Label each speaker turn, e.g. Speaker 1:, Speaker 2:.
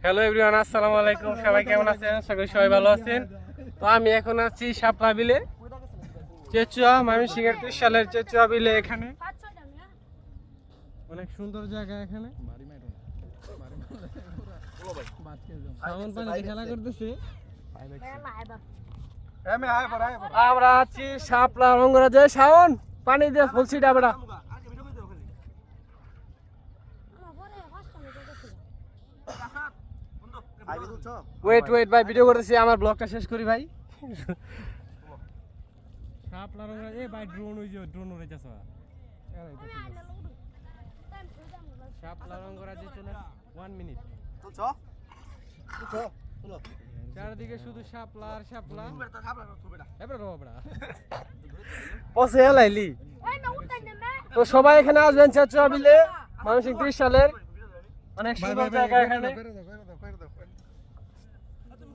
Speaker 1: Hello everyone, আসসালামু আলাইকুম। সবাই কেমন আছেন? আশা করি সবাই ভালো আছেন। তো আমি এখন আছি শাপলা বিলে, চেচুয়া, ময়মনসিংহের 30 সালের চেচুয়া বিলে। এখানে অনেক সুন্দর জায়গা। এখানে সামন পানিতে খেলা করতেছে। আমরা আছি শাপলা রঙ্গরাজে। শাওন পানি দিয়ে ফুলছি ডাবড়া। ওয়েট ভাই, ভিডিও করতেছি, আমার ব্লগটা শেষ করি ভাই। শাপলা রঙ্গরাজ ভাই, ড্রোন উড়ে যাচ্ছে। শাপলা রঙ্গরাজে চলে 1 মিনিট। চারদিকে শুধু শাপলা আর শাপলা। পসে এলাইলি তো সবাই এখানে আসবেন চেচুয়া বিলে, ময়মনসিংহ 30 সালের। অনেক সুন্দর জায়গা এখানে।